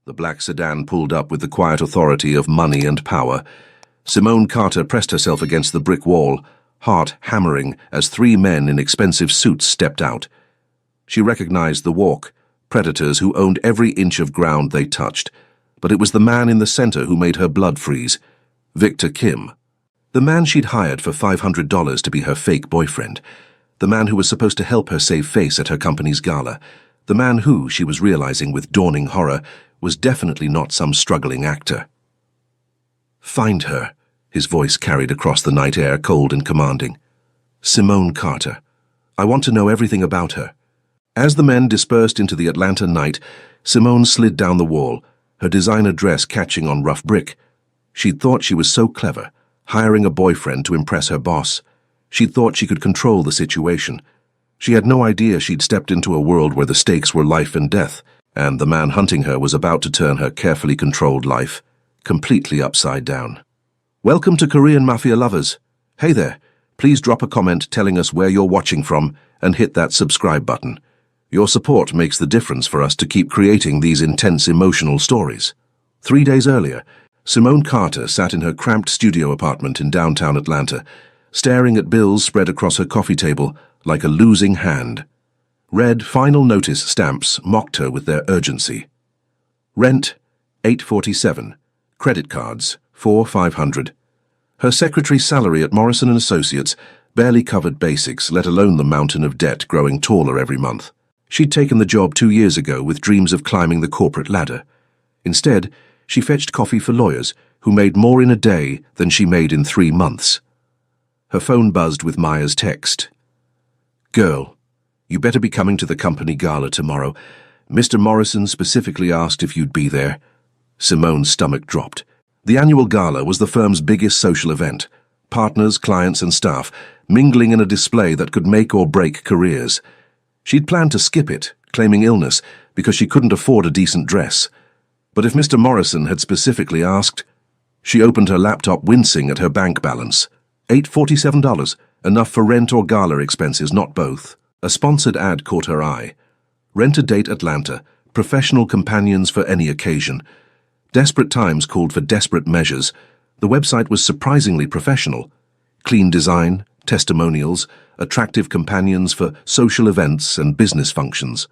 The black sedan pulled up with the quiet authority of money and power. Simone Carter pressed herself against the brick wall, heart hammering as three men in expensive suits stepped out. She recognized the walk, predators who owned every inch of ground they touched, but it was the man in the center who made her blood freeze, Victor Kim. The man she'd hired for $500 to be her fake boyfriend, the man who was supposed to help her save face at her company's gala, the man who, she was realizing with dawning horror, was definitely not some struggling actor. "Find her," his voice carried across the night air, cold and commanding. "Simone Carter. I want to know everything about her." As the men dispersed into the Atlanta night, Simone slid down the wall, her designer dress catching on rough brick. She'd thought she was so clever, hiring a boyfriend to impress her boss. She'd thought she could control the situation. She had no idea she'd stepped into a world where the stakes were life and death, and the man hunting her was about to turn her carefully controlled life completely upside down. Welcome to Korean Mafia lovers. Hey there, please drop a comment telling us where you're watching from and hit that subscribe button. Your support makes the difference for us to keep creating these intense emotional stories. 3 days earlier, Simone Carter sat in her cramped studio apartment in downtown Atlanta, staring at bills spread across her coffee table like a losing hand. Red final notice stamps mocked her with their urgency. Rent, $847. Credit cards, $4,500. Her secretary's salary at Morrison & Associates barely covered basics, let alone the mountain of debt growing taller every month. She'd taken the job 2 years ago with dreams of climbing the corporate ladder. Instead, she fetched coffee for lawyers who made more in a day than she made in 3 months. Her phone buzzed with Maya's text. "Girl, you better be coming to the company gala tomorrow. Mr. Morrison specifically asked if you'd be there." Simone's stomach dropped. The annual gala was the firm's biggest social event. Partners, clients, and staff mingling in a display that could make or break careers. She'd planned to skip it, claiming illness, because she couldn't afford a decent dress. But if Mr. Morrison had specifically asked, she opened her laptop wincing at her bank balance. $847, enough for rent or gala expenses, not both. A sponsored ad caught her eye. Rent a Date Atlanta, professional companions for any occasion. Desperate times called for desperate measures. The website was surprisingly professional. Clean design, testimonials, attractive companions for social events and business functions.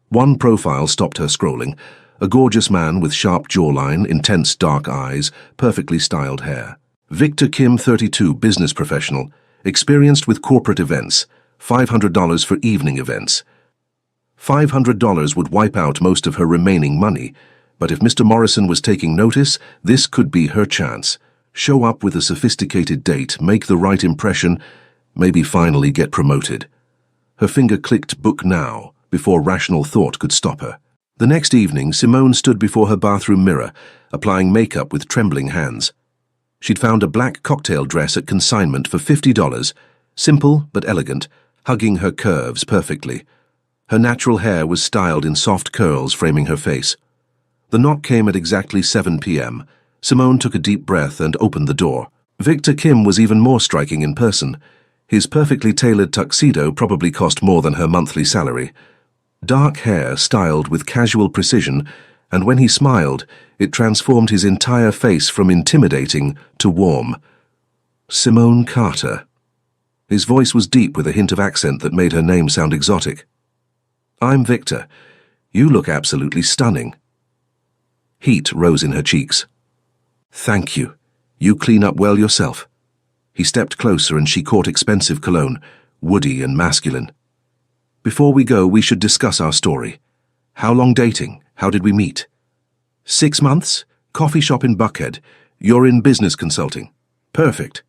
One profile stopped her scrolling. A gorgeous man with sharp jawline, intense dark eyes, perfectly styled hair. Victor Kim, 32, business professional, experienced with corporate events, $500 for evening events. $500 would wipe out most of her remaining money, but if Mr. Morrison was taking notice, this could be her chance. Show up with a sophisticated date, make the right impression, maybe finally get promoted. Her finger clicked book now, before rational thought could stop her. The next evening, Simone stood before her bathroom mirror, applying makeup with trembling hands. She'd found a black cocktail dress at consignment for $50, simple but elegant, hugging her curves perfectly. Her natural hair was styled in soft curls framing her face. The knock came at exactly 7 p.m. Simone took a deep breath and opened the door. Victor Kim was even more striking in person. His perfectly tailored tuxedo probably cost more than her monthly salary. Dark hair styled with casual precision, and when he smiled, it transformed his entire face from intimidating to warm. Simone Carter. His voice was deep with a hint of accent that made her name sound exotic. "I'm Victor. You look absolutely stunning." Heat rose in her cheeks. "Thank you. You clean up well yourself." He stepped closer and she caught expensive cologne, woody and masculine. "Before we go, we should discuss our story. How long dating? How did we meet?" 6 months. Coffee shop in Buckhead. You're in business consulting. Perfect.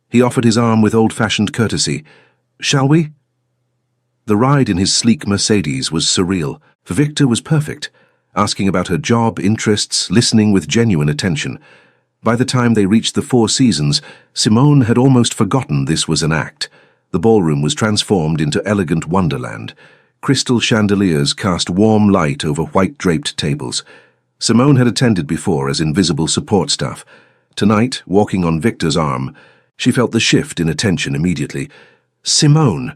He offered his arm with old-fashioned courtesy. "Shall we?" The ride in his sleek Mercedes was surreal. Victor was perfect, asking about her job, interests, listening with genuine attention. By the time they reached the Four Seasons, Simone had almost forgotten this was an act. The ballroom was transformed into elegant wonderland. Crystal chandeliers cast warm light over white-draped tables. Simone had attended before as invisible support staff. Tonight, walking on Victor's arm, she felt the shift in attention immediately. "Simone,"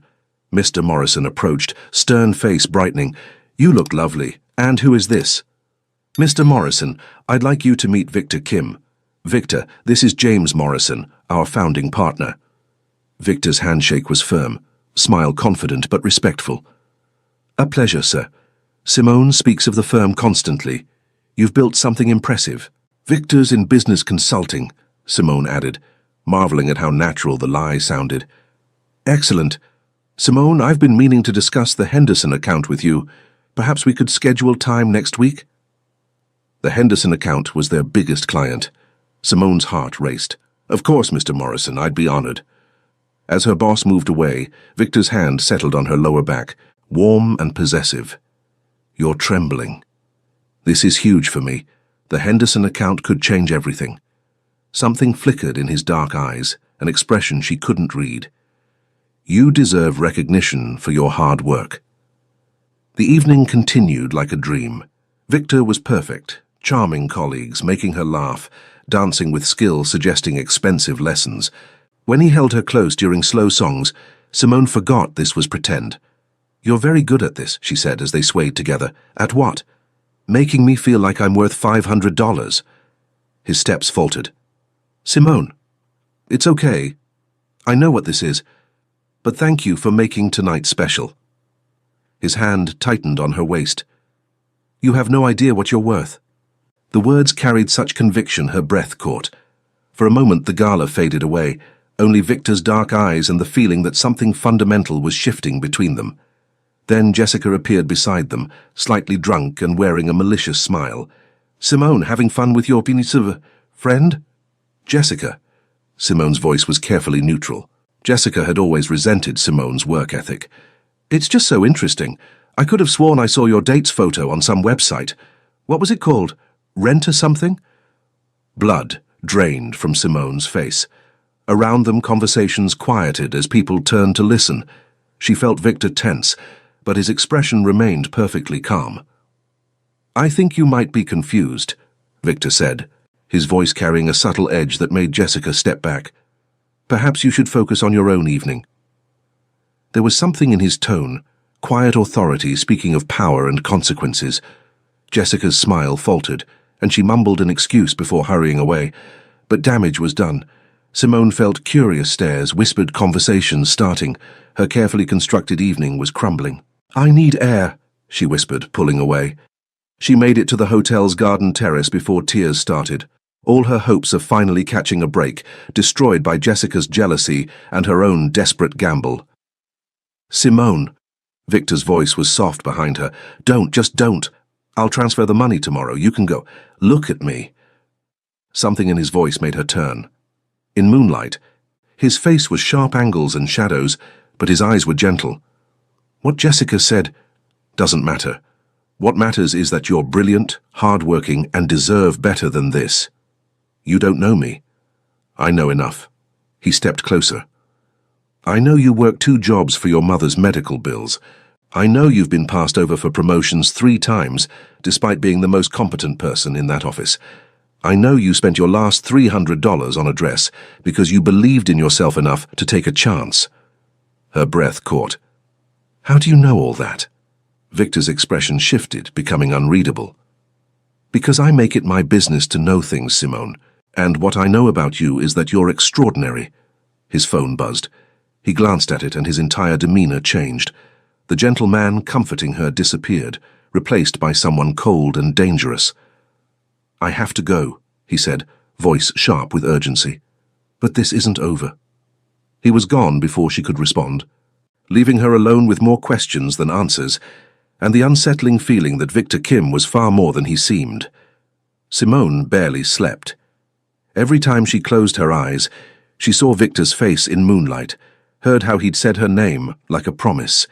Mr. Morrison approached, stern face brightening. "You look lovely. And who is this?" Mr. Morrison, I'd like you to meet Victor Kim. Victor, this is James Morrison, our founding partner. Victor's handshake was firm, smile confident but respectful. A pleasure, sir. Simone speaks of the firm constantly. You've built something impressive. Victor's in business consulting, Simone added, marveling at how natural the lie sounded. Excellent. Simone, I've been meaning to discuss the Henderson account with you. Perhaps we could schedule time next week? The Henderson account was their biggest client. Simone's heart raced. Of course, Mr. Morrison, I'd be honored. As her boss moved away, Victor's hand settled on her lower back, warm and possessive. You're trembling. This is huge for me. The Henderson account could change everything. Something flickered in his dark eyes, an expression she couldn't read. You deserve recognition for your hard work. The evening continued like a dream. Victor was perfect, charming colleagues, making her laugh, dancing with skill suggesting expensive lessons. When he held her close during slow songs, Simone forgot this was pretend. You're very good at this, she said as they swayed together. At what? Making me feel like I'm worth $500. His steps faltered. Simone, it's okay. I know what this is, but thank you for making tonight special. His hand tightened on her waist. You have no idea what you're worth. The words carried such conviction her breath caught. For a moment the gala faded away, only Victor's dark eyes and the feeling that something fundamental was shifting between them. Then Jessica appeared beside them, slightly drunk and wearing a malicious smile. Simone, having fun with your penis of a friend? Jessica. Simone's voice was carefully neutral. Jessica had always resented Simone's work ethic. It's just so interesting. I could have sworn I saw your dates photo on some website. What was it called? Rent or something? Blood drained from Simone's face. Around them conversations quieted as people turned to listen. She felt Victor tense, but his expression remained perfectly calm. I think you might be confused, Victor said, his voice carrying a subtle edge that made Jessica step back. Perhaps you should focus on your own evening. There was something in his tone, quiet authority speaking of power and consequences. Jessica's smile faltered, and she mumbled an excuse before hurrying away. But damage was done. Simone felt curious stares, whispered conversations starting. Her carefully constructed evening was crumbling. I need air, she whispered, pulling away. She made it to the hotel's garden terrace before tears started. All her hopes of finally catching a break, destroyed by Jessica's jealousy and her own desperate gamble. Simone. Victor's voice was soft behind her. Don't, just don't. I'll transfer the money tomorrow. You can go. Look at me. Something in his voice made her turn. In moonlight, his face was sharp angles and shadows, but his eyes were gentle. What Jessica said doesn't matter. What matters is that you're brilliant, hard-working, and deserve better than this. You don't know me. I know enough. He stepped closer. I know you work 2 jobs for your mother's medical bills. I know you've been passed over for promotions 3 times, despite being the most competent person in that office. I know you spent your last $300 on a dress because you believed in yourself enough to take a chance. Her breath caught. How do you know all that? Victor's expression shifted, becoming unreadable. Because I make it my business to know things, Simone, and what I know about you is that you're extraordinary. His phone buzzed. He glanced at it and his entire demeanor changed. The gentle man comforting her disappeared, replaced by someone cold and dangerous. I have to go, he said, voice sharp with urgency. But this isn't over. He was gone before she could respond, leaving her alone with more questions than answers, and the unsettling feeling that Victor Kim was far more than he seemed. Simone barely slept. Every time she closed her eyes, she saw Victor's face in moonlight, heard how he'd said her name like a promise.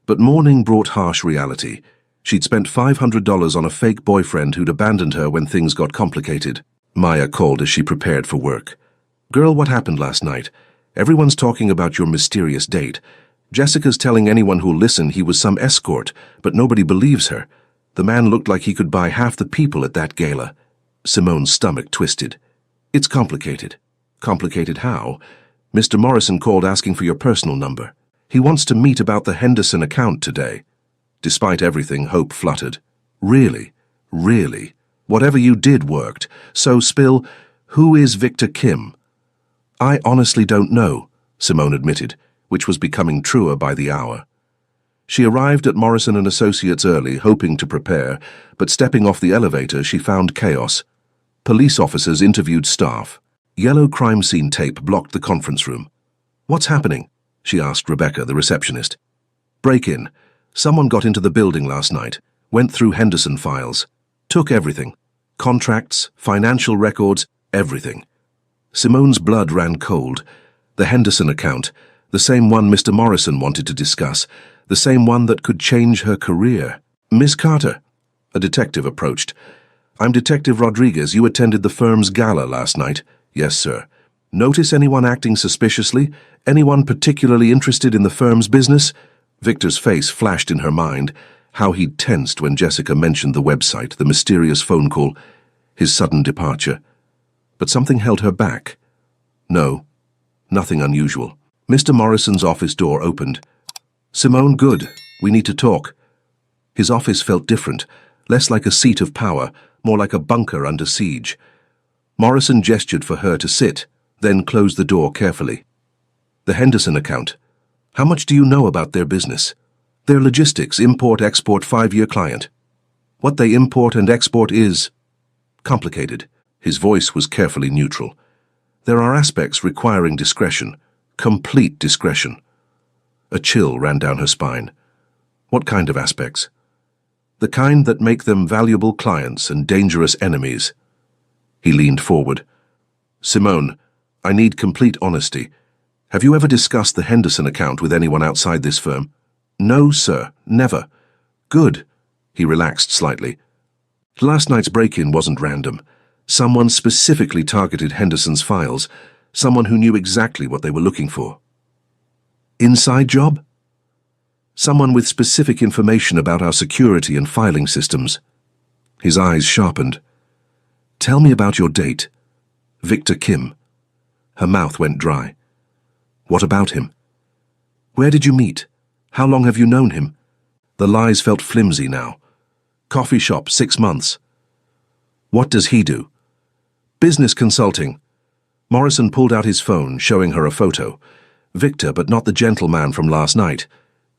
But morning brought harsh reality. She'd spent $500 on a fake boyfriend who'd abandoned her when things got complicated. Maya called as she prepared for work. Girl, what happened last night? Everyone's talking about your mysterious date. Jessica's telling anyone who'll listen he was some escort, but nobody believes her. The man looked like he could buy half the people at that gala. Simone's stomach twisted. It's complicated. Complicated how? Mr. Morrison called asking for your personal number. He wants to meet about the Henderson account today. Despite everything, hope fluttered. Really? Really? Whatever you did worked. So, Spill, who is Victor Kim? I honestly don't know, Simone admitted, which was becoming truer by the hour. She arrived at Morrison & Associates early, hoping to prepare, but stepping off the elevator, she found chaos. Police officers interviewed staff. Yellow crime scene tape blocked the conference room. What's happening? She asked Rebecca, the receptionist. Break-in. Someone got into the building last night, went through Henderson files, took everything. Contracts, financial records, everything. Simone's blood ran cold. The Henderson account, the same one Mr. Morrison wanted to discuss, the same one that could change her career. Miss Carter, a detective approached. I'm Detective Rodriguez. You attended the firm's gala last night. Yes, sir. Notice anyone acting suspiciously? Anyone particularly interested in the firm's business? Victor's face flashed in her mind. How he'd tensed when Jessica mentioned the website, the mysterious phone call, his sudden departure. But something held her back. No, nothing unusual. Mr. Morrison's office door opened. Simone, good. We need to talk. His office felt different, less like a seat of power, more like a bunker under siege. Morrison gestured for her to sit, then closed the door carefully. The Henderson account. How much do you know about their business? Their logistics, import-export 5-year client. What they import and export is complicated. His voice was carefully neutral. There are aspects requiring discretion, complete discretion. A chill ran down her spine. What kind of aspects? The kind that make them valuable clients and dangerous enemies. He leaned forward. Simone, I need complete honesty. Have you ever discussed the Henderson account with anyone outside this firm? No, sir, never. Good. He relaxed slightly. Last night's break-in wasn't random. Someone specifically targeted Henderson's files, someone who knew exactly what they were looking for. Inside job? Someone with specific information about our security and filing systems. His eyes sharpened. Tell me about your date. Victor Kim. Her mouth went dry. What about him? Where did you meet? How long have you known him? The lies felt flimsy now. Coffee shop, 6 months. What does he do? Business consulting. Morrison pulled out his phone, showing her a photo. Victor, but not the gentleman from last night.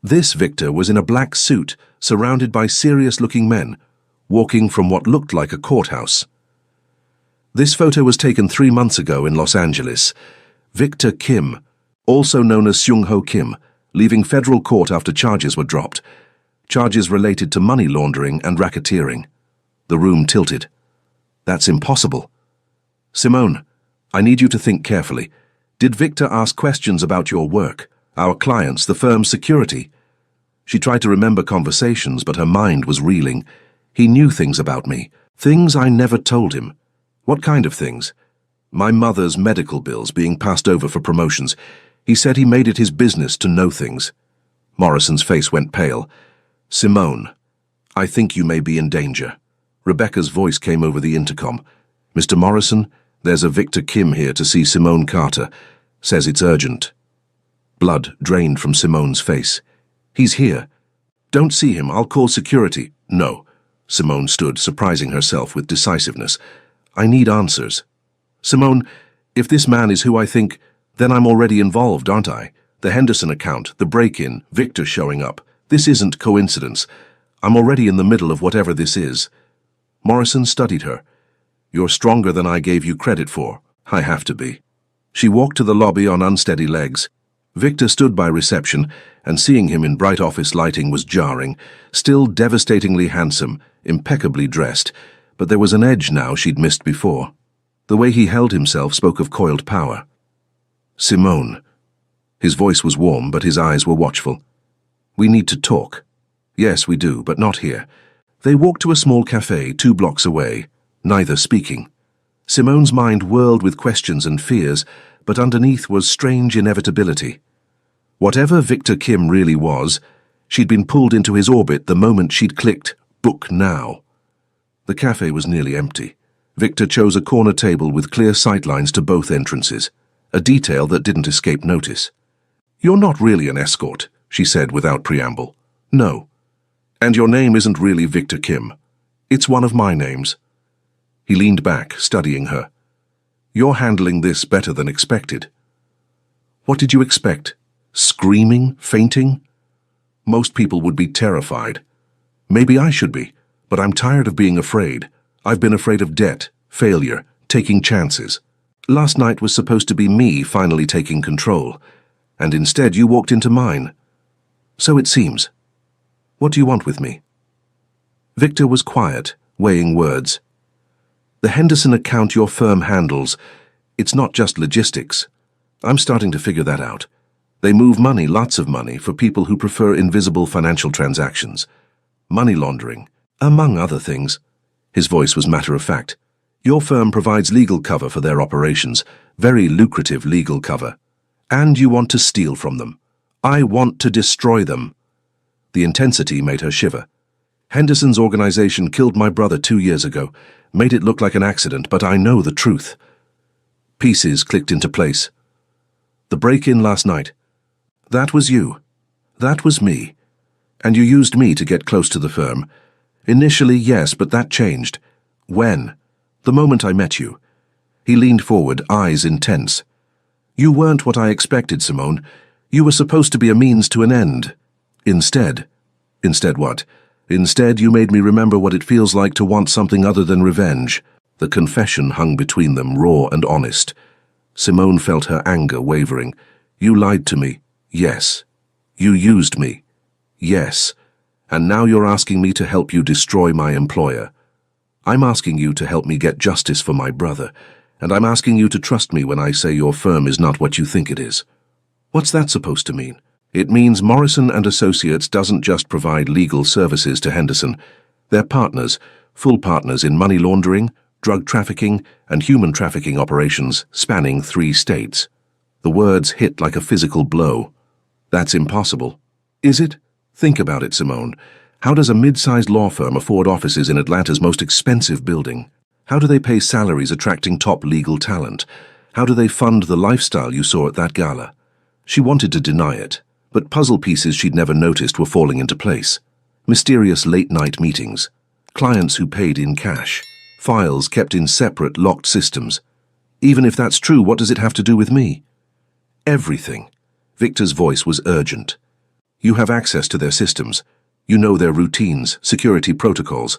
This Victor was in a black suit, surrounded by serious-looking men, walking from what looked like a courthouse. This photo was taken 3 months ago in Los Angeles. Victor Kim, also known as Seung-ho Kim, leaving federal court after charges were dropped. Charges related to money laundering and racketeering. The room tilted. That's impossible. Simone, I need you to think carefully. Did Victor ask questions about your work, our clients, the firm's security? She tried to remember conversations, but her mind was reeling. He knew things about me, things I never told him. What kind of things? My mother's medical bills being passed over for promotions. He said he made it his business to know things. Morrison's face went pale. Simone, I think you may be in danger. Rebecca's voice came over the intercom. Mr. Morrison, there's a Victor Kim here to see Simone Carter. Says it's urgent. Blood drained from Simone's face. He's here. Don't see him. I'll call security. No. Simone stood, surprising herself with decisiveness. I need answers. Simone, if this man is who I think, then I'm already involved, aren't I? The Henderson account, the break-in, Victor showing up. This isn't coincidence. I'm already in the middle of whatever this is. Morrison studied her. You're stronger than I gave you credit for. I have to be. She walked to the lobby on unsteady legs. Victor stood by reception, and seeing him in bright office lighting was jarring. Still devastatingly handsome, impeccably dressed, but there was an edge now she'd missed before. The way he held himself spoke of coiled power. Simone. His voice was warm, but his eyes were watchful. We need to talk. Yes, we do, but not here. They walked to a small cafe 2 blocks away, neither speaking. Simone's mind whirled with questions and fears, but underneath was strange inevitability. Whatever Victor Kim really was, she'd been pulled into his orbit the moment she'd clicked, book now. The cafe was nearly empty. Victor chose a corner table with clear sightlines to both entrances, a detail that didn't escape notice. You're not really an escort, she said without preamble. No. And your name isn't really Victor Kim. It's one of my names. He leaned back, studying her. You're handling this better than expected. What did you expect? Screaming? Fainting? Most people would be terrified. Maybe I should be, but I'm tired of being afraid. I've been afraid of debt, failure, taking chances. Last night was supposed to be me finally taking control, and instead you walked into mine. So it seems. What do you want with me? Victor was quiet, weighing words. The Henderson account your firm handles, it's not just logistics. I'm starting to figure that out. They move money, lots of money, for people who prefer invisible financial transactions. Money laundering, among other things. His voice was matter-of-fact. Your firm provides legal cover for their operations, very lucrative legal cover. And you want to steal from them. I want to destroy them. The intensity made her shiver. Henderson's organization killed my brother 2 years ago, made it look like an accident, but I know the truth. Pieces clicked into place. The break-in last night. That was you. That was me. And you used me to get close to the firm. Initially, yes, but that changed. When? The moment I met you. He leaned forward, eyes intense. You weren't what I expected, Simone. You were supposed to be a means to an end. Instead. Instead what? Instead, you made me remember what it feels like to want something other than revenge. The confession hung between them, raw and honest. Simone felt her anger wavering. You lied to me. Yes. You used me. Yes. And now you're asking me to help you destroy my employer. I'm asking you to help me get justice for my brother, and I'm asking you to trust me when I say your firm is not what you think it is. What's that supposed to mean? It means Morrison and Associates doesn't just provide legal services to Henderson. They're partners, full partners in money laundering, drug trafficking, and human trafficking operations spanning 3 states. The words hit like a physical blow. That's impossible. Is it? Think about it, Simone. How does a mid-sized law firm afford offices in Atlanta's most expensive building? How do they pay salaries attracting top legal talent? How do they fund the lifestyle you saw at that gala? She wanted to deny it, but puzzle pieces she'd never noticed were falling into place. Mysterious late-night meetings, clients who paid in cash, files kept in separate, locked systems. Even if that's true, what does it have to do with me? Everything. Victor's voice was urgent. You have access to their systems. You know their routines, security protocols.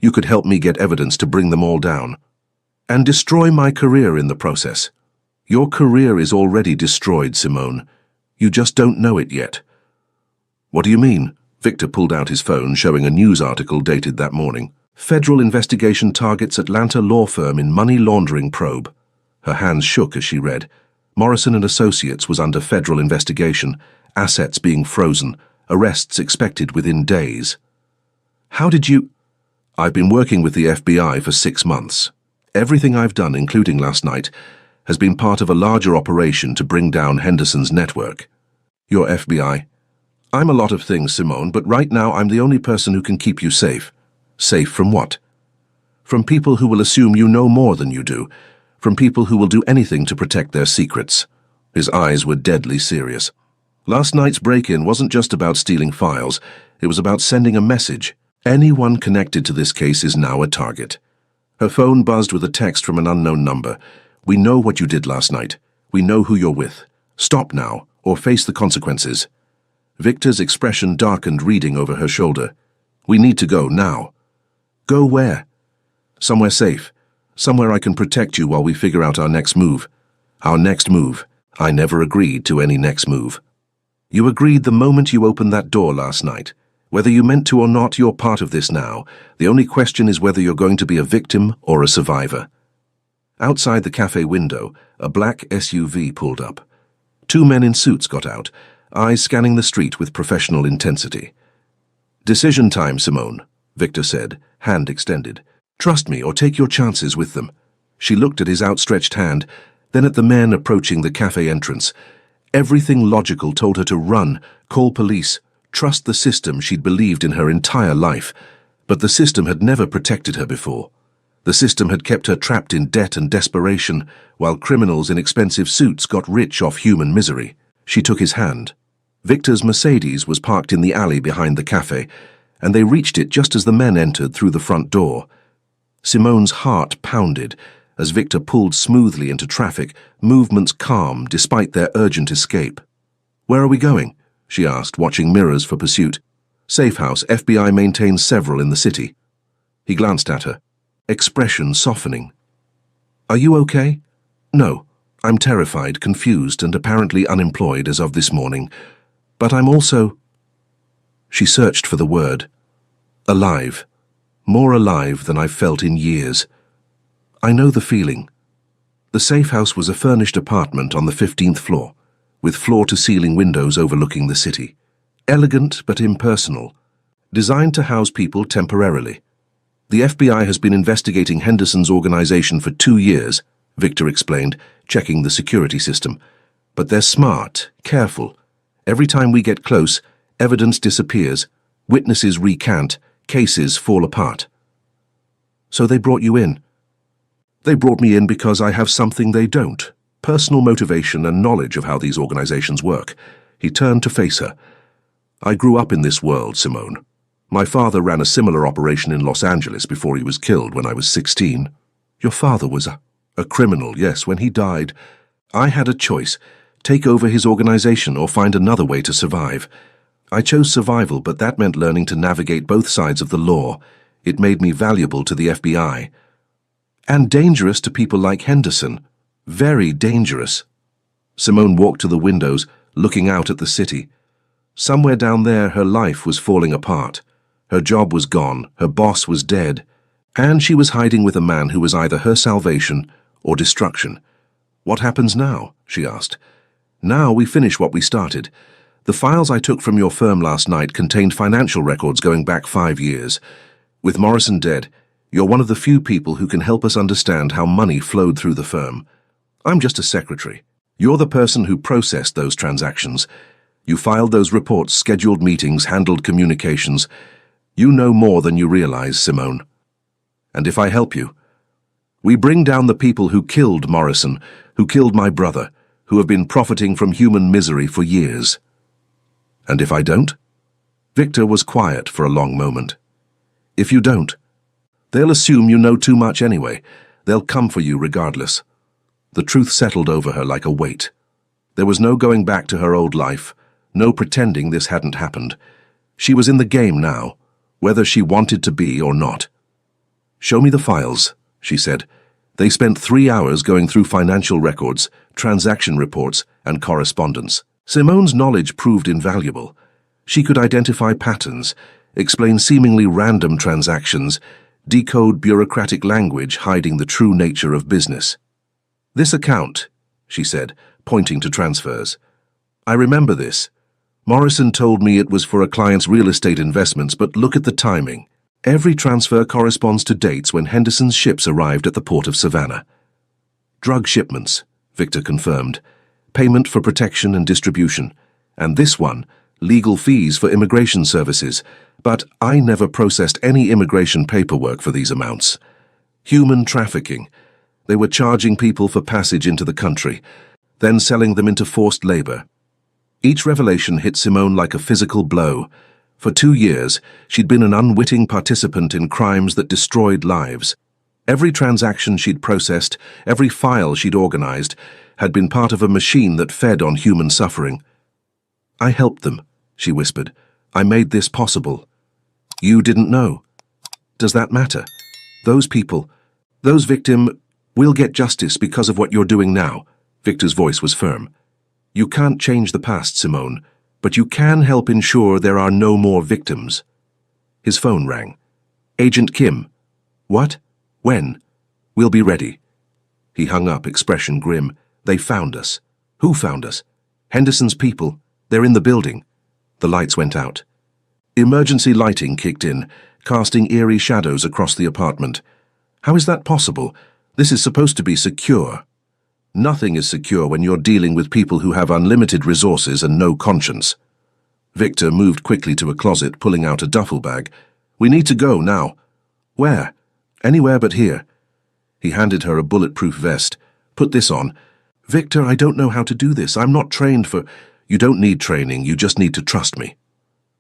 You could help me get evidence to bring them all down. And destroy my career in the process. Your career is already destroyed, Simone. You just don't know it yet. What do you mean? Victor pulled out his phone, showing a news article dated that morning. Federal investigation targets Atlanta law firm in money laundering probe. Her hands shook as she read. Morrison and Associates was under federal investigation, assets being frozen, arrests expected within days. How did you... I've been working with the FBI for 6 months. Everything I've done, including last night, has been part of a larger operation to bring down Henderson's network. Your FBI? I'm a lot of things, Simone, but right now I'm the only person who can keep you safe. Safe from what? From people who will assume you know more than you do. From people who will do anything to protect their secrets. His eyes were deadly serious. Last night's break-in wasn't just about stealing files. It was about sending a message. Anyone connected to this case is now a target. Her phone buzzed with a text from an unknown number. We know what you did last night. We know who you're with. Stop now, or face the consequences. Victor's expression darkened, reading over her shoulder. We need to go now. Go where? Somewhere safe. Somewhere I can protect you while we figure out our next move. Our next move. I never agreed to any next move. You agreed the moment you opened that door last night. Whether you meant to or not, you're part of this now. The only question is whether you're going to be a victim or a survivor. Outside the cafe window, a black SUV pulled up. 2 men in suits got out, eyes scanning the street with professional intensity. Decision time, Simone, Victor said, hand extended. Trust me or take your chances with them. She looked at his outstretched hand, then at the men approaching the cafe entrance. Everything logical told her to run, call police, trust the system she'd believed in her entire life. But the system had never protected her before. The system had kept her trapped in debt and desperation, while criminals in expensive suits got rich off human misery. She took his hand. Victor's Mercedes was parked in the alley behind the cafe, and they reached it just as the men entered through the front door. Simone's heart pounded as Victor pulled smoothly into traffic, movements calm despite their urgent escape. "Where are we going?" she asked, watching mirrors for pursuit. "Safe house. FBI maintains several in the city." He glanced at her, expression softening. "Are you okay?" "No. I'm terrified, confused, and apparently unemployed as of this morning. But I'm also—" She searched for the word. "Alive. More alive than I've felt in years. I know the feeling." The safe house was a furnished apartment on the 15th floor, with floor-to-ceiling windows overlooking the city. Elegant but impersonal, designed to house people temporarily. "The FBI has been investigating Henderson's organization for 2 years, Victor explained, checking the security system. "But they're smart, careful. Every time we get close, evidence disappears, witnesses recant, cases fall apart." "So they brought you in?" "They brought me in because I have something they don't. Personal motivation and knowledge of how these organizations work." He turned to face her. "I grew up in this world, Simone. My father ran a similar operation in Los Angeles before he was killed when I was 16. Your father was a criminal, yes. When he died, I had a choice: take over his organization or find another way to survive. I chose survival, but that meant learning to navigate both sides of the law. It made me valuable to the FBI. And dangerous to people like Henderson. Very dangerous." Simone walked to the windows, looking out at the city. Somewhere down there, her life was falling apart. Her job was gone, her boss was dead, and she was hiding with a man who was either her salvation or destruction. "What happens now?" she asked. "Now we finish what we started. The files I took from your firm last night contained financial records going back 5 years. With Morrison dead, you're one of the few people who can help us understand how money flowed through the firm. I'm just a secretary. You're the person who processed those transactions. You filed those reports, scheduled meetings, handled communications. You know more than you realize, Simone. And if I help you, we bring down the people who killed Morrison, who killed my brother, who have been profiting from human misery for years. And if I don't?" Victor was quiet for a long moment. "If you don't, they'll assume you know too much anyway. They'll come for you regardless." The truth settled over her like a weight. There was no going back to her old life, no pretending this hadn't happened. She was in the game now, whether she wanted to be or not. "Show me the files," she said. They spent 3 hours going through financial records, transaction reports, and correspondence. Simone's knowledge proved invaluable. She could identify patterns, explain seemingly random transactions, decode bureaucratic language hiding the true nature of business. "This account," she said, pointing to transfers. "I remember this. Morrison told me it was for a client's real estate investments, but look at the timing. Every transfer corresponds to dates when Henderson's ships arrived at the port of Savannah." "Drug shipments," Victor confirmed. "Payment for protection and distribution. And this one, legal fees for immigration services. But I never processed any immigration paperwork for these amounts. Human trafficking. They were charging people for passage into the country, then selling them into forced labor." Each revelation hit Simone like a physical blow. For 2 years, she'd been an unwitting participant in crimes that destroyed lives. Every transaction she'd processed, every file she'd organized, had been part of a machine that fed on human suffering. "I helped them," she whispered. "I made this possible." "You didn't know. Does that matter? Those people, those victims, will get justice because of what you're doing now." Victor's voice was firm. "You can't change the past, Simone, but you can help ensure there are no more victims." His phone rang. "Agent Kim." "What? When?" "We'll be ready." He hung up, expression grim. "They found us." "Who found us?" "Henderson's people. They're in the building." The lights went out. Emergency lighting kicked in, casting eerie shadows across the apartment. "How is that possible? This is supposed to be secure." "Nothing is secure when you're dealing with people who have unlimited resources and no conscience." Victor moved quickly to a closet, pulling out a duffel bag. "We need to go now." "Where?" "Anywhere but here." He handed her a bulletproof vest. "Put this on." "Victor, I don't know how to do this. I'm not trained for—" "You don't need training, you just need to trust me."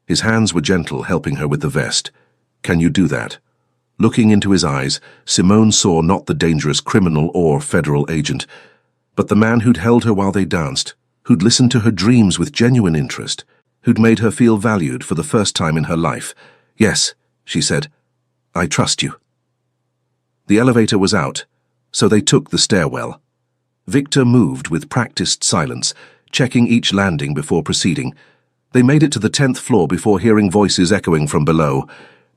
His hands were gentle, helping her with the vest. "Can you do that?" Looking into his eyes, Simone saw not the dangerous criminal or federal agent, but the man who'd held her while they danced, who'd listened to her dreams with genuine interest, who'd made her feel valued for the first time in her life. "Yes," she said, "I trust you." The elevator was out, so they took the stairwell. Victor moved with practiced silence, checking each landing before proceeding. They made it to the 10th floor before hearing voices echoing from below.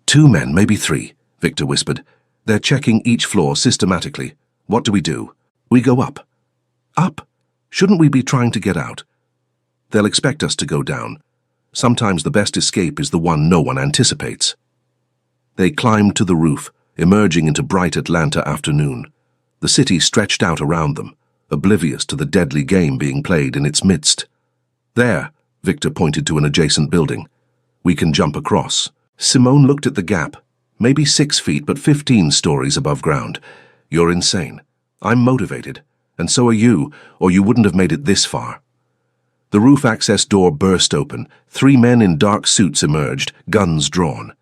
"2 men, maybe 3, Victor whispered. "They're checking each floor systematically. What do we do?" "We go up." "Up? Shouldn't we be trying to get out?" "They'll expect us to go down. Sometimes the best escape is the one no one anticipates." They climbed to the roof, emerging into bright Atlanta afternoon. The city stretched out around them, oblivious to the deadly game being played in its midst. "There," Victor pointed to an adjacent building. "We can jump across." Simone looked at the gap, maybe 6 feet but 15 stories above ground. "You're insane. I'm motivated, and so are you, or you wouldn't have made it this far." The roof access door burst open. 3 men in dark suits emerged, guns drawn.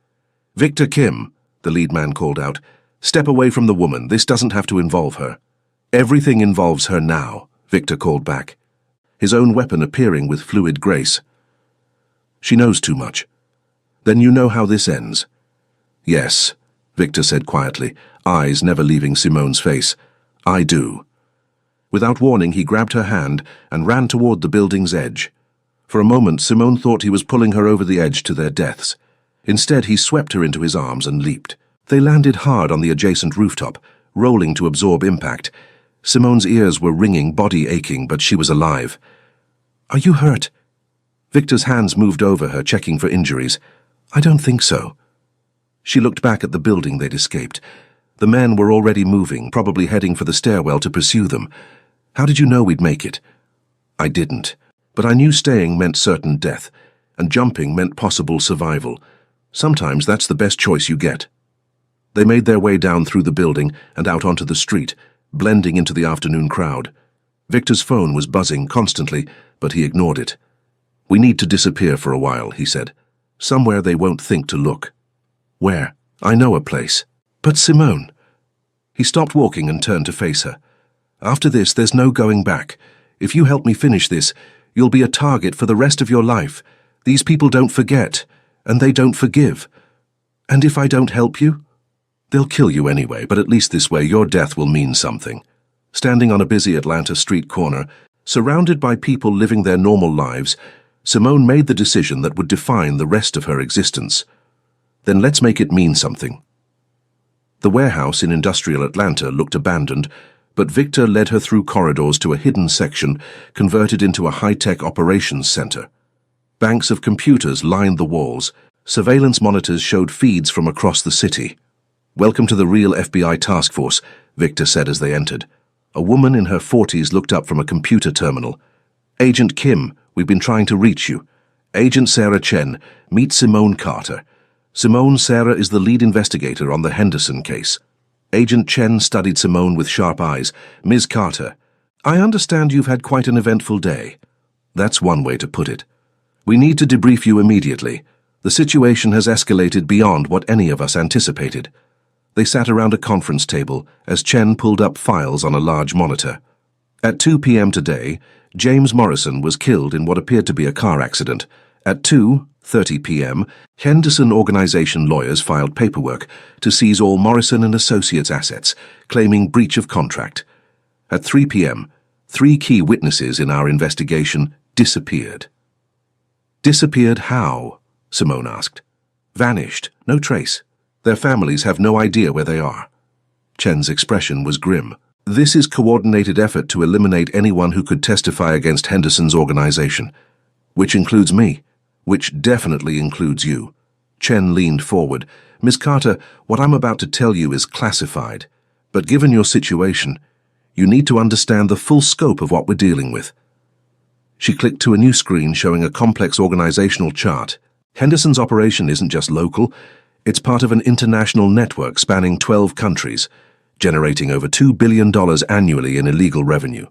"Victor Kim," the lead man called out, "step away from the woman. This doesn't have to involve her." "Everything involves her now," Victor called back, his own weapon appearing with fluid grace. "She knows too much." "Then you know how this ends?" "Yes," Victor said quietly, eyes never leaving Simone's face. "I do." Without warning, he grabbed her hand and ran toward the building's edge. For a moment, Simone thought he was pulling her over the edge to their deaths. Instead, he swept her into his arms and leaped. They landed hard on the adjacent rooftop, rolling to absorb impact. Simone's ears were ringing, body aching, but she was alive. "Are you hurt?" Victor's hands moved over her, checking for injuries. "I don't think so." She looked back at the building they'd escaped. The men were already moving, probably heading for the stairwell to pursue them. "How did you know we'd make it?" "I didn't, but I knew staying meant certain death, and jumping meant possible survival. Sometimes that's the best choice you get." They made their way down through the building and out onto the street, blending into the afternoon crowd. Victor's phone was buzzing constantly, but he ignored it. "We need to disappear for a while," he said. "Somewhere they won't think to look." "Where?" "I know a place." "But Simone—" He stopped walking and turned to face her. "After this, there's no going back. If you help me finish this, you'll be a target for the rest of your life. These people don't forget, and they don't forgive. And if I don't help you, they'll kill you anyway, but at least this way your death will mean something." Standing on a busy Atlanta street corner, surrounded by people living their normal lives, Simone made the decision that would define the rest of her existence. "Then let's make it mean something." The warehouse in industrial Atlanta looked abandoned, but Victor led her through corridors to a hidden section converted into a high-tech operations center. Banks of computers lined the walls. Surveillance monitors showed feeds from across the city. "Welcome to the real FBI task force," Victor said as they entered. A woman in her 40s looked up from a computer terminal. "Agent Kim, we've been trying to reach you. Agent Sarah Chen, meet Simone Carter. Simone Sarah is the lead investigator on the Henderson case." Agent Chen studied Simone with sharp eyes. "Ms. Carter, I understand you've had quite an eventful day." "That's one way to put it. We need to debrief you immediately. The situation has escalated beyond what any of us anticipated." They sat around a conference table as Chen pulled up files on a large monitor. At 2 p.m. today, James Morrison was killed in what appeared to be a car accident. At 2:30 p.m., Henderson organization lawyers filed paperwork to seize all Morrison and Associates assets, claiming breach of contract. At 3 p.m., 3 key witnesses in our investigation disappeared. "Disappeared how?" Simone asked. "Vanished, no trace. Their families have no idea where they are." Chen's expression was grim. "This is coordinated effort to eliminate anyone who could testify against Henderson's organization, which includes me, which definitely includes you." Chen leaned forward. "Ms. Carter, what I'm about to tell you is classified, but given your situation, you need to understand the full scope of what we're dealing with." She clicked to a new screen showing a complex organizational chart. Henderson's operation isn't just local, it's part of an international network spanning 12 countries, generating over $2 billion annually in illegal revenue.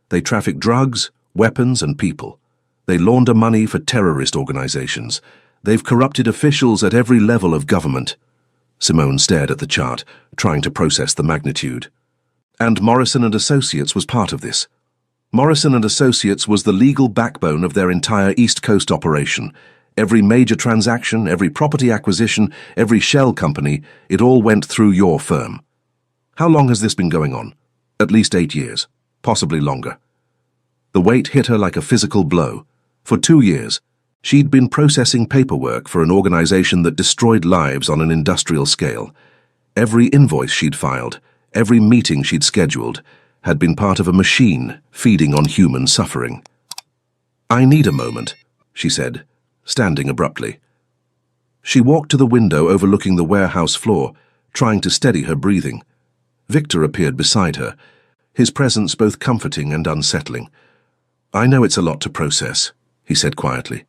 They traffic drugs, weapons, and people. They launder money for terrorist organizations, They've corrupted officials at every level of government. Simone stared at the chart, trying to process the magnitude. And Morrison and Associates was part of this. Morrison and Associates was the legal backbone of their entire East Coast operation. Every major transaction, every property acquisition, every shell company, it all went through your firm. How long has this been going on? At least 8 years, possibly longer. The weight hit her like a physical blow. For 2 years, she'd been processing paperwork for an organization that destroyed lives on an industrial scale. Every invoice she'd filed, every meeting she'd scheduled, had been part of a machine feeding on human suffering. "I need a moment," she said, standing abruptly. She walked to the window overlooking the warehouse floor, trying to steady her breathing. Victor appeared beside her, his presence both comforting and unsettling. "I know it's a lot to process," he said quietly.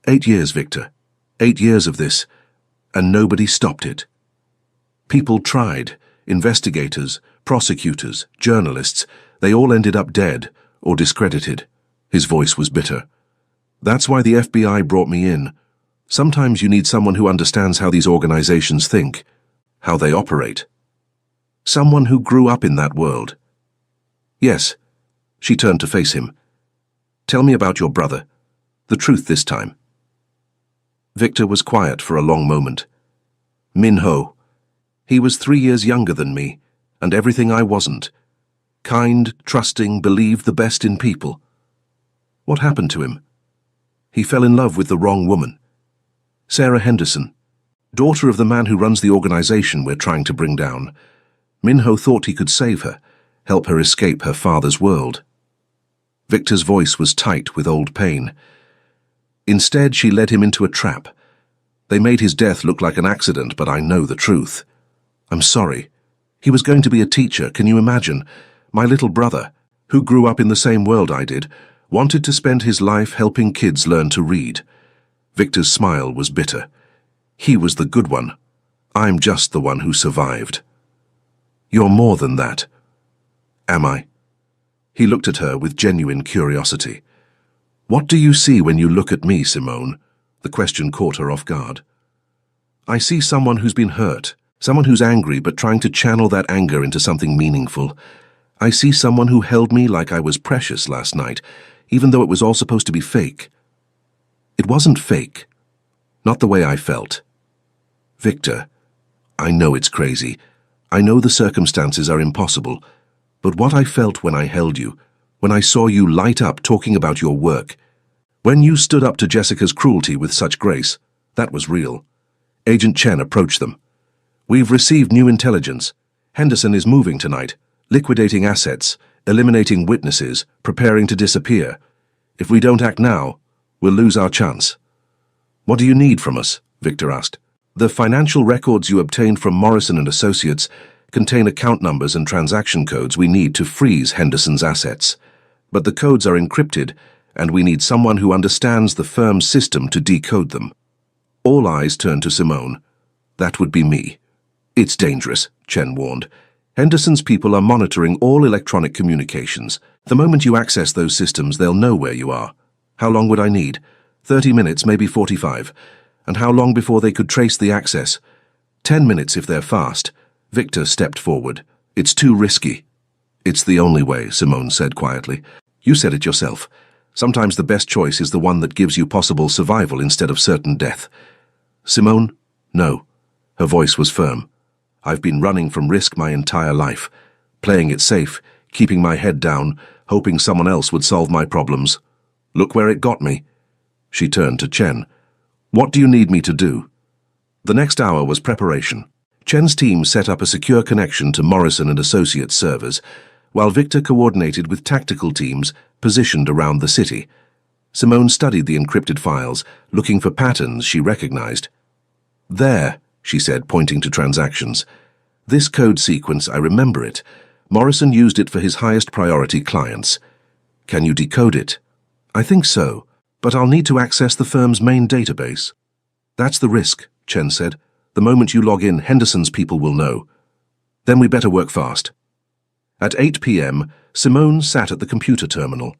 8 years, Victor. 8 years of this, and nobody stopped it. People tried. Investigators, prosecutors, journalists, they all ended up dead or discredited. His voice was bitter. "That's why the FBI brought me in. Sometimes you need someone who understands how these organizations think, how they operate. Someone who grew up in that world." "Yes." She turned to face him. "Tell me about your brother. The truth this time." Victor was quiet for a long moment. "Min-ho. He was 3 years younger than me, and everything I wasn't. Kind, trusting, believed the best in people. What happened to him? He fell in love with the wrong woman. Sarah Henderson, daughter of the man who runs the organization we're trying to bring down. Min-ho thought he could save her, help her escape her father's world." Victor's voice was tight with old pain. "Instead, she led him into a trap. They made his death look like an accident, but I know the truth. I'm sorry. He was going to be a teacher, can you imagine? My little brother, who grew up in the same world I did, wanted to spend his life helping kids learn to read." Victor's smile was bitter. "He was the good one. I'm just the one who survived." "You're more than that." "Am I?" He looked at her with genuine curiosity. "What do you see when you look at me, Simone?" The question caught her off guard. "I see someone who's been hurt, someone who's angry but trying to channel that anger into something meaningful. I see someone who held me like I was precious last night, even though it was all supposed to be fake. It wasn't fake. Not the way I felt. Victor, I know it's crazy. I know the circumstances are impossible, but what I felt when I held you, when I saw you light up talking about your work, when you stood up to Jessica's cruelty with such grace, that was real. Agent Chen approached them. "We've received new intelligence. Henderson is moving tonight, liquidating assets, eliminating witnesses, preparing to disappear. If we don't act now, we'll lose our chance." "What do you need from us?" Victor asked. "The financial records you obtained from Morrison and Associates contain account numbers and transaction codes we need to freeze Henderson's assets. But the codes are encrypted, and we need someone who understands the firm's system to decode them." All eyes turned to Simone. "That would be me." "It's dangerous," Chen warned. "Henderson's people are monitoring all electronic communications. The moment you access those systems, they'll know where you are. How long would I need? 30 minutes, maybe 45. And how long before they could trace the access? 10 minutes if they're fast." Victor stepped forward. "It's too risky." "It's the only way," Simone said quietly. "You said it yourself. Sometimes the best choice is the one that gives you possible survival instead of certain death." "Simone, no." Her voice was firm. "I've been running from risk my entire life, playing it safe, keeping my head down, hoping someone else would solve my problems. Look where it got me." She turned to Chen. "What do you need me to do?" The next hour was preparation. Chen's team set up a secure connection to Morrison and Associates servers, while Victor coordinated with tactical teams positioned around the city. Simone studied the encrypted files, looking for patterns she recognized. "There," she said, pointing to transactions. "This code sequence, I remember it. Morrison used it for his highest priority clients. Can you decode it?" "I think so, but I'll need to access the firm's main database." "That's the risk," Chen said. "The moment you log in, Henderson's people will know. Then we better work fast." At 8 p.m., Simone sat at the computer terminal.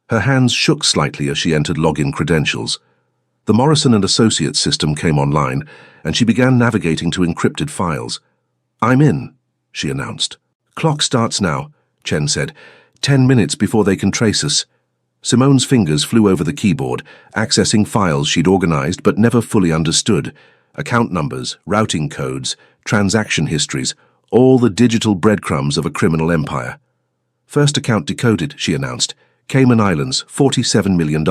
Her hands shook slightly as she entered login credentials. The Morrison and Associates system came online, and she began navigating to encrypted files. "I'm in," she announced. "Clock starts now," Chen said. 10 minutes before they can trace us." Simone's fingers flew over the keyboard, accessing files she'd organized but never fully understood. Account numbers, routing codes, transaction histories, all the digital breadcrumbs of a criminal empire. "First account decoded," she announced. "Cayman Islands, $47 million.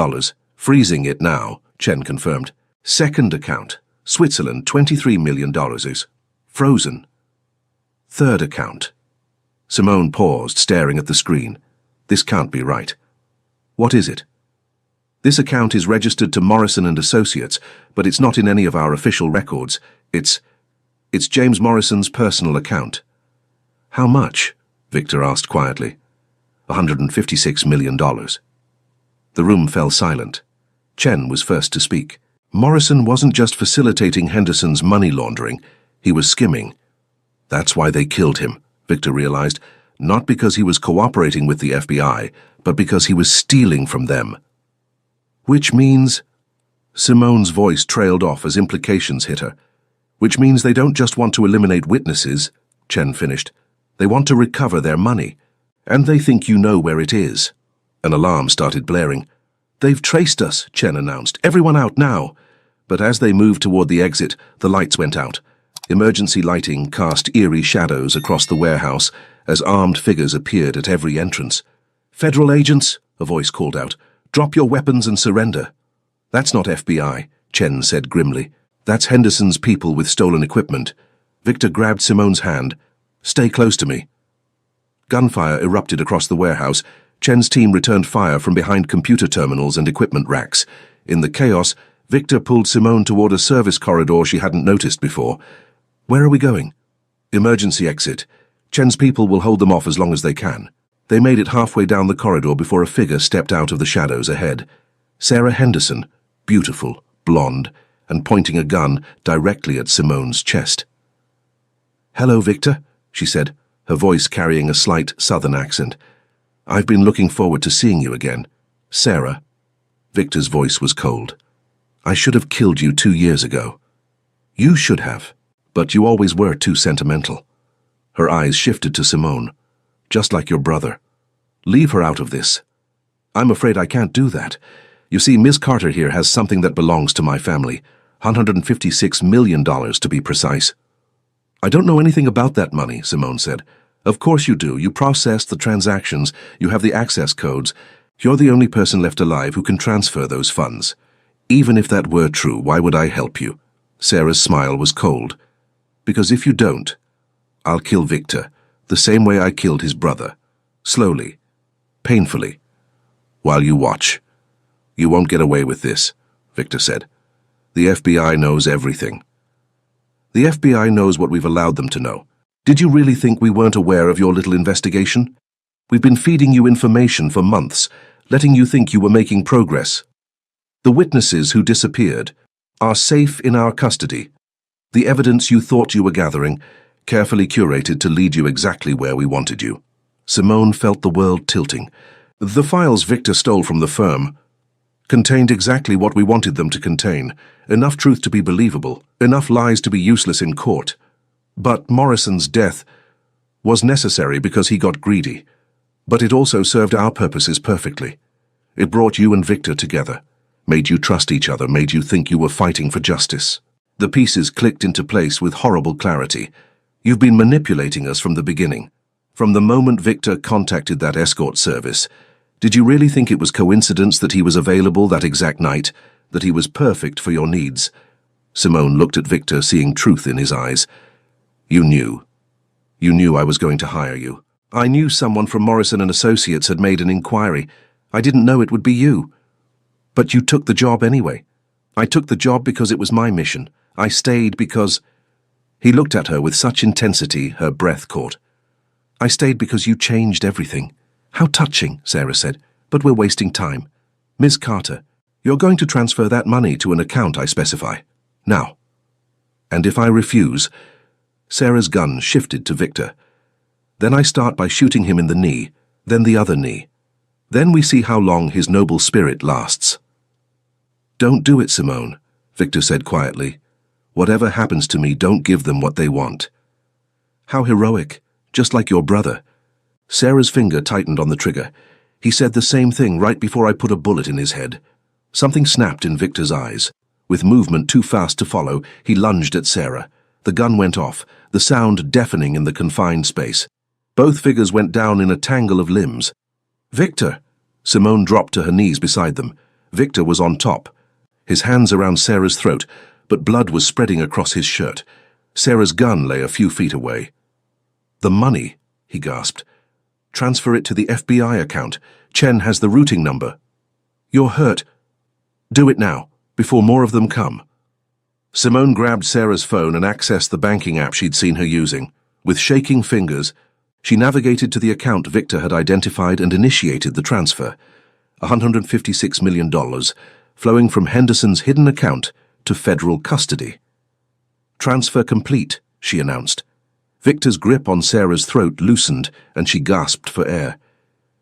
Freezing it now," Chen confirmed. "Second account, Switzerland, $23 million is frozen." "Third account." Simone paused, staring at the screen. "This can't be right." "What is it?" "This account is registered to Morrison and Associates, but it's not in any of our official records. It's James Morrison's personal account." "How much?" Victor asked quietly. $156 million. The room fell silent. Chen was first to speak. Morrison wasn't just facilitating Henderson's money laundering, he was skimming. That's why they killed him, Victor realized, not because he was cooperating with the FBI, but because he was stealing from them. "Which means—" Simone's voice trailed off as implications hit her. "Which means they don't just want to eliminate witnesses," Chen finished. "They want to recover their money. And they think you know where it is." An alarm started blaring. "They've traced us," Chen announced. "Everyone out now." But as they moved toward the exit, the lights went out. Emergency lighting cast eerie shadows across the warehouse as armed figures appeared at every entrance. "Federal agents," a voice called out, "drop your weapons and surrender." "That's not FBI," Chen said grimly. "That's Henderson's people with stolen equipment." Victor grabbed Simone's hand. "Stay close to me." Gunfire erupted across the warehouse. Chen's team returned fire from behind computer terminals and equipment racks. In the chaos, Victor pulled Simone toward a service corridor she hadn't noticed before. "Where are we going?" "Emergency exit. Chen's people will hold them off as long as they can." They made it halfway down the corridor before a figure stepped out of the shadows ahead. Sarah Henderson, beautiful, blonde, and pointing a gun directly at Simone's chest. "Hello, Victor," she said, her voice carrying a slight southern accent. "I've been looking forward to seeing you again. Sarah." Victor's voice was cold. "I should have killed you 2 years ago." "You should have, but you always were too sentimental." Her eyes shifted to Simone. "Just like your brother. Leave her out of this." "I'm afraid I can't do that. You see, Ms. Carter here has something that belongs to my family. $156 million to be precise." "I don't know anything about that money," Simone said. "Of course you do. You processed the transactions. You have the access codes. You're the only person left alive who can transfer those funds. Even if that were true, why would I help you?" Sarah's smile was cold. "Because if you don't, I'll kill Victor, the same way I killed his brother. Slowly. Painfully. While you watch. You won't get away with this," Victor said. "The FBI knows everything." "The FBI knows what we've allowed them to know. Did you really think we weren't aware of your little investigation? We've been feeding you information for months, letting you think you were making progress. The witnesses who disappeared are safe in our custody. The evidence you thought you were gathering, carefully curated to lead you exactly where we wanted you." Simone felt the world tilting. "The files Victor stole from the firm contained exactly what we wanted them to contain, enough truth to be believable, enough lies to be useless in court. But Morrison's death was necessary because he got greedy. But it also served our purposes perfectly. It brought you and Victor together, made you trust each other, made you think you were fighting for justice. The pieces clicked into place with horrible clarity. You've been manipulating us from the beginning. From the moment Victor contacted that escort service, did you really think it was coincidence that he was available that exact night, that he was perfect for your needs?" Simone looked at Victor, seeing truth in his eyes. "You knew. You knew I was going to hire you. I knew someone from Morrison and Associates had made an inquiry. I didn't know it would be you. But you took the job anyway. I took the job because it was my mission. I stayed because—" He looked at her with such intensity her breath caught. "I stayed because you changed everything." "How touching," Sarah said, "but we're wasting time. Ms. Carter, you're going to transfer that money to an account I specify. Now. And if I refuse—" Sarah's gun shifted to Victor. "Then I start by shooting him in the knee, then the other knee. Then we see how long his noble spirit lasts." Don't do it, Simone, Victor said quietly. Whatever happens to me, don't give them what they want. How heroic, just like your brother. Sarah's finger tightened on the trigger. He said the same thing right before I put a bullet in his head. Something snapped in Victor's eyes. With movement too fast to follow, he lunged at Sarah. The gun went off, the sound deafening in the confined space. Both figures went down in a tangle of limbs. Victor! Simone dropped to her knees beside them. Victor was on top, his hands around Sarah's throat, but blood was spreading across his shirt. Sarah's gun lay a few feet away. The money, he gasped. Transfer it to the FBI account. Chen has the routing number. You're hurt. Do it now, before more of them come. Simone grabbed Sarah's phone and accessed the banking app she'd seen her using. With shaking fingers, she navigated to the account Victor had identified and initiated the transfer. $156 million, flowing from Henderson's hidden account to federal custody. Transfer complete, she announced. Victor's grip on Sarah's throat loosened, and she gasped for air.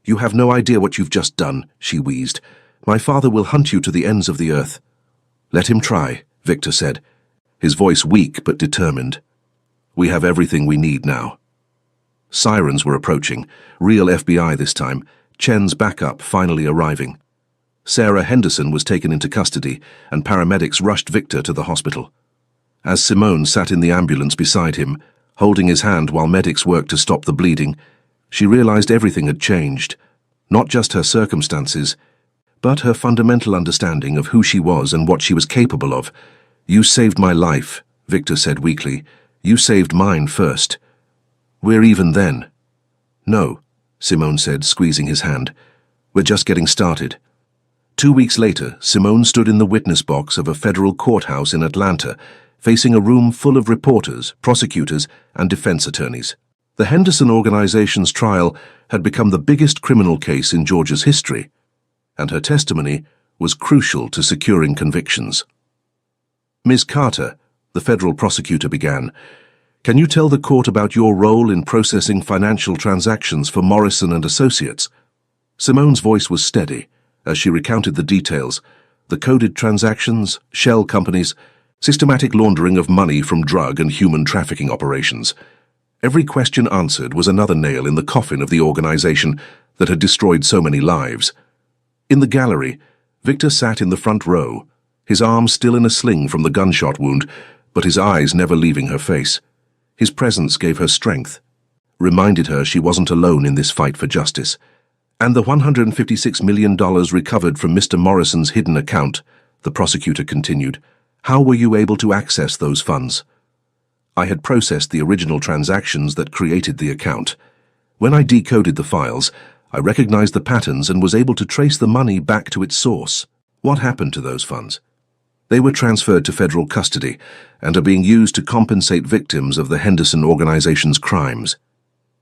You have no idea what you've just done, she wheezed. My father will hunt you to the ends of the earth. Let him try, Victor said, his voice weak but determined. We have everything we need now. Sirens were approaching, real FBI this time, Chen's backup finally arriving. Sarah Henderson was taken into custody, and paramedics rushed Victor to the hospital. As Simone sat in the ambulance beside him, holding his hand while medics worked to stop the bleeding, she realized everything had changed. Not just her circumstances, but her fundamental understanding of who she was and what she was capable of. You saved my life, Victor said weakly. You saved mine first. We're even then. No, Simone said, squeezing his hand. We're just getting started. 2 weeks later, Simone stood in the witness box of a federal courthouse in Atlanta, facing a room full of reporters, prosecutors, and defense attorneys. The Henderson organization's trial had become the biggest criminal case in Georgia's history, and her testimony was crucial to securing convictions. Ms. Carter, the federal prosecutor began, can you tell the court about your role in processing financial transactions for Morrison and Associates? Simone's voice was steady as she recounted the details, the coded transactions, shell companies, systematic laundering of money from drug and human trafficking operations. Every question answered was another nail in the coffin of the organization that had destroyed so many lives. In the gallery, Victor sat in the front row, his arm still in a sling from the gunshot wound, but his eyes never leaving her face. His presence gave her strength, reminded her she wasn't alone in this fight for justice. And the $156 million recovered from Mr. Morrison's hidden account, the prosecutor continued. How were you able to access those funds? I had processed the original transactions that created the account. When I decoded the files, I recognized the patterns and was able to trace the money back to its source. What happened to those funds? They were transferred to federal custody and are being used to compensate victims of the Henderson organization's crimes.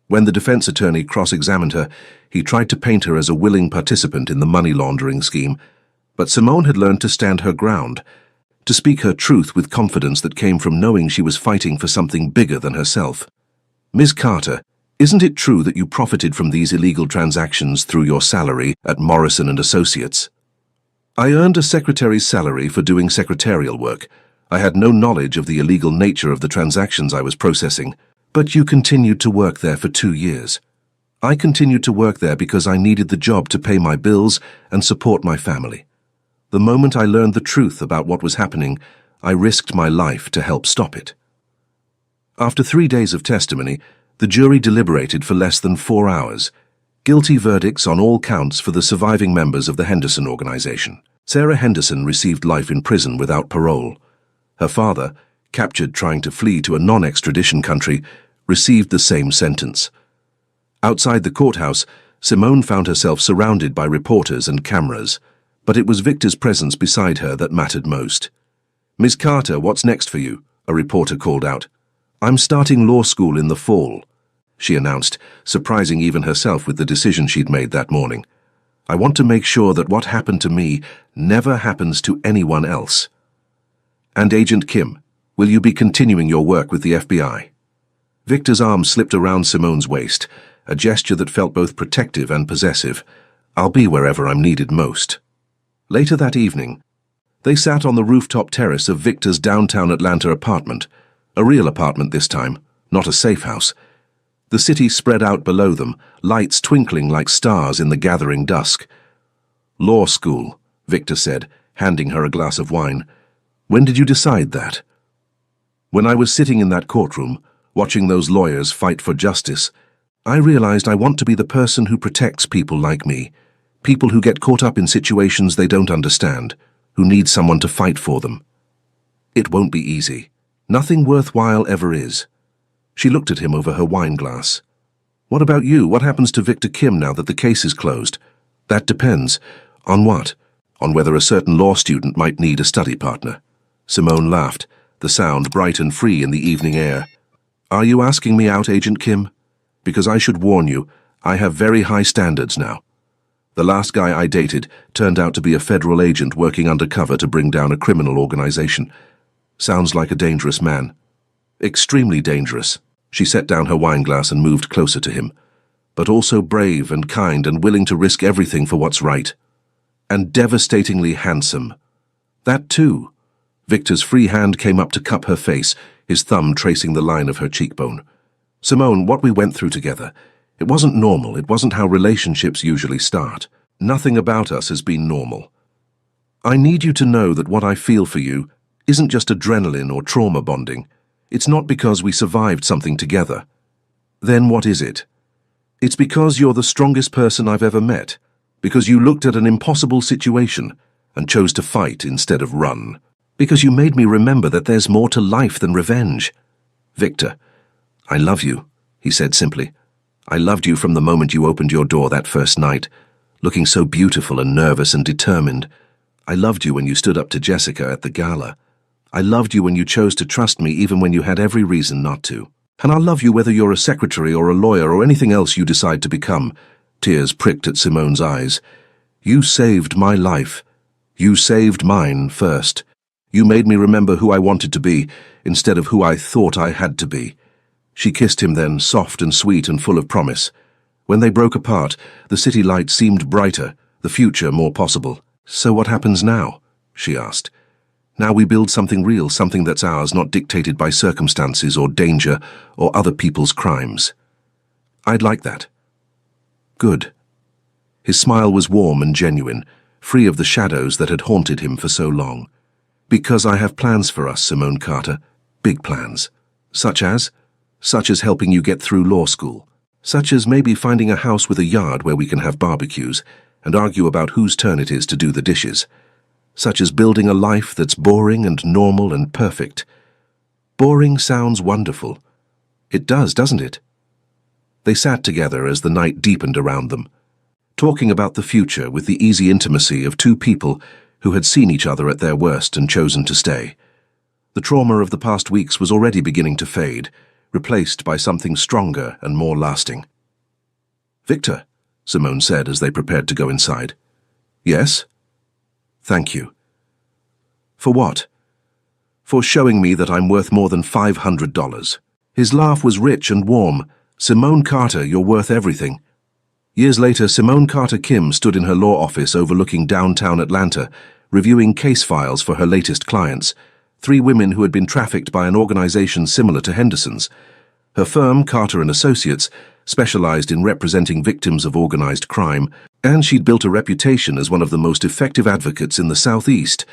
When the defense attorney cross-examined her, he tried to paint her as a willing participant in the money laundering scheme, but Simone had learned to stand her ground, to speak her truth with confidence that came from knowing she was fighting for something bigger than herself. Ms. Carter, isn't it true that you profited from these illegal transactions through your salary at Morrison and Associates? I earned a secretary's salary for doing secretarial work. I had no knowledge of the illegal nature of the transactions I was processing, but you continued to work there for 2 years. I continued to work there because I needed the job to pay my bills and support my family. The moment I learned the truth about what was happening, I risked my life to help stop it. After 3 days of testimony, the jury deliberated for less than 4 hours. Guilty verdicts on all counts for the surviving members of the Henderson organization. Sarah Henderson received life in prison without parole. Her father, captured trying to flee to a non-extradition country, received the same sentence. Outside the courthouse, Simone found herself surrounded by reporters and cameras, but it was Victor's presence beside her that mattered most. Ms. Carter, what's next for you? A reporter called out. I'm starting law school in the fall, she announced, surprising even herself with the decision she'd made that morning. I want to make sure that what happened to me never happens to anyone else. And Agent Kim, will you be continuing your work with the FBI? Victor's arm slipped around Simone's waist, a gesture that felt both protective and possessive. I'll be wherever I'm needed most. Later that evening, They sat on the rooftop terrace of Victor's downtown Atlanta apartment, a real apartment this time, not a safe house. The city spread out below them, lights twinkling like stars in the gathering dusk. "Law school," Victor said, handing her a glass of wine. "When did you decide that?" "When I was sitting in that courtroom, watching those lawyers fight for justice, I realized I want to be the person who protects people like me, people who get caught up in situations they don't understand, who need someone to fight for them. It won't be easy. Nothing worthwhile ever is." She looked at him over her wine glass. "What about you? What happens to Victor Kim now that the case is closed?" "That depends. On what?" "On whether a certain law student might need a study partner." Simone laughed, the sound bright and free in the evening air. "Are you asking me out, Agent Kim? Because I should warn you, I have very high standards now. The last guy I dated turned out to be a federal agent working undercover to bring down a criminal organization. Sounds like a dangerous man." "Extremely dangerous." She set down her wine glass and moved closer to him. "But also brave and kind and willing to risk everything for what's right. And devastatingly handsome." "That too." Victor's free hand came up to cup her face, his thumb tracing the line of her cheekbone. "Simone, what we went through together, it wasn't normal. It wasn't how relationships usually start. Nothing about us has been normal. I need you to know that what I feel for you isn't just adrenaline or trauma bonding. It's not because we survived something together. Then what is it? It's because you're the strongest person I've ever met, because you looked at an impossible situation and chose to fight instead of run, because you made me remember that there's more to life than revenge. Victor, I love you," he said simply. "I loved you from the moment you opened your door that first night, looking so beautiful and nervous and determined. I loved you when you stood up to Jessica at the gala. I loved you when you chose to trust me even when you had every reason not to. And I'll love you whether you're a secretary or a lawyer or anything else you decide to become." Tears pricked at Simone's eyes. "You saved my life. You saved mine first. You made me remember who I wanted to be instead of who I thought I had to be." She kissed him then, soft and sweet and full of promise. When they broke apart, the city light seemed brighter, the future more possible. "So what happens now?" she asked. "Now we build something real, something that's ours, not dictated by circumstances or danger or other people's crimes." "I'd like that." "Good." His smile was warm and genuine, free of the shadows that had haunted him for so long. "Because I have plans for us, Simone Carter. Big plans. Such as helping you get through law school. Such as maybe finding a house with a yard where we can have barbecues and argue about whose turn it is to do the dishes. Such as building a life that's boring and normal and perfect. Boring sounds wonderful. It does, doesn't it?" They sat together as the night deepened around them, talking about the future with the easy intimacy of two people who had seen each other at their worst and chosen to stay. The trauma of the past weeks was already beginning to fade, replaced by something stronger and more lasting. "Victor," Simone said as they prepared to go inside. "Yes?" "Thank you." "For what?" "For showing me that I'm worth more than $500. His laugh was rich and warm. "Simone Carter, you're worth everything." Years later, Simone Carter Kim stood in her law office overlooking downtown Atlanta, reviewing case files for her latest clients, 3 women who had been trafficked by an organization similar to Henderson's. Her firm, Carter & Associates, specialized in representing victims of organized crime, and she'd built a reputation as one of the most effective advocates in the Southeast.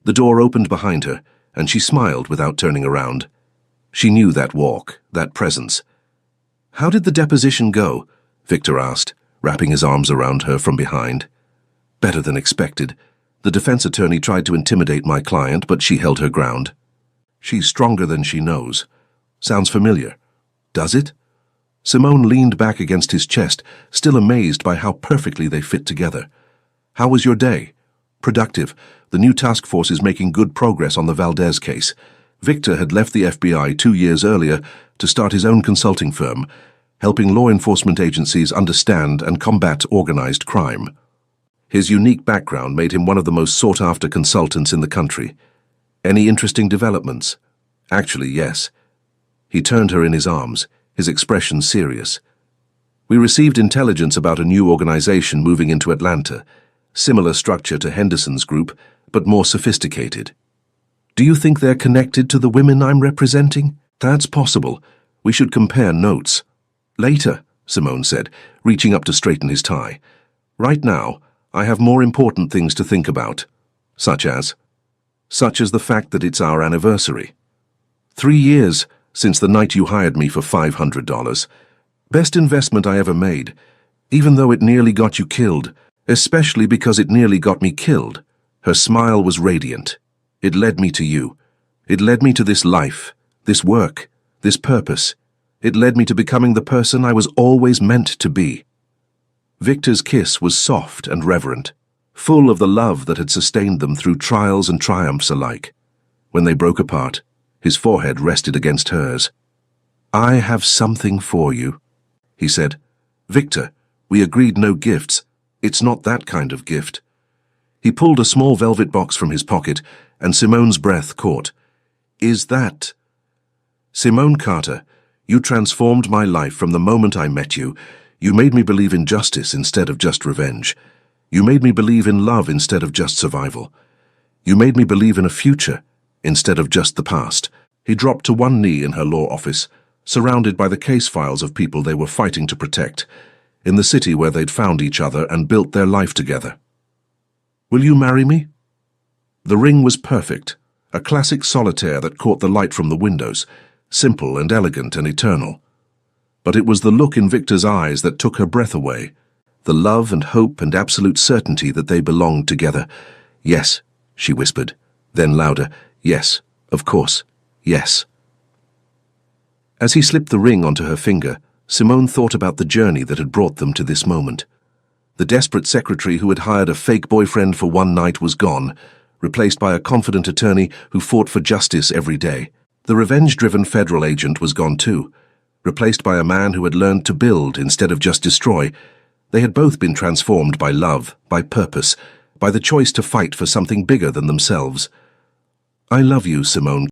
The door opened behind her, and she smiled without turning around. She knew that walk, that presence. "How did the deposition go?" Victor asked, wrapping his arms around her from behind. "Better than expected. The defense attorney tried to intimidate my client, but she held her ground. She's stronger than she knows. Sounds familiar. Does it?" Simone leaned back against his chest, still amazed by how perfectly they fit together. "How was your day?" "Productive. The new task force is making good progress on the Valdez case. Victor had left the FBI 2 years earlier to start his own consulting firm, helping law enforcement agencies understand and combat organized crime. His unique background made him one of the most sought-after consultants in the country. Any interesting developments?" "Actually, yes." He turned her in his arms, his expression serious. "We received intelligence about a new organization moving into Atlanta. Similar structure to Henderson's group, but more sophisticated. Do you think they're connected to the women I'm representing? That's possible. We should compare notes. Later, Simone said, reaching up to straighten his tie. Right now, I have more important things to think about. Such as the fact that it's our anniversary. 3 years since the night you hired me for $500. Best investment I ever made, even though it nearly got you killed, especially because it nearly got me killed. Her smile was radiant. It led me to you. It led me to this life, this work, this purpose. It led me to becoming the person I was always meant to be. Victor's kiss was soft and reverent, full of the love that had sustained them through trials and triumphs alike. When they broke apart, his forehead rested against hers. "I have something for you," he said. "Victor, we agreed no gifts. It's not that kind of gift." He pulled a small velvet box from his pocket, and Simone's breath caught. "Is that—" "Simone Carter, you transformed my life from the moment I met you. You made me believe in justice instead of just revenge. You made me believe in love instead of just survival. You made me believe in a future instead of just the past." He dropped to one knee in her law office, surrounded by the case files of people they were fighting to protect, in the city where they'd found each other and built their life together. "Will you marry me?" The ring was perfect, a classic solitaire that caught the light from the windows, simple and elegant and eternal. But it was the look in Victor's eyes that took her breath away, the love and hope and absolute certainty that they belonged together. "Yes," she whispered, then louder, "Yes, of course, yes." As he slipped the ring onto her finger, Simone thought about the journey that had brought them to this moment. The desperate secretary who had hired a fake boyfriend for one night was gone, replaced by a confident attorney who fought for justice every day. The revenge-driven federal agent was gone too, replaced by a man who had learned to build instead of just destroy. They had both been transformed by love, by purpose, by the choice to fight for something bigger than themselves. "I love you, Simone."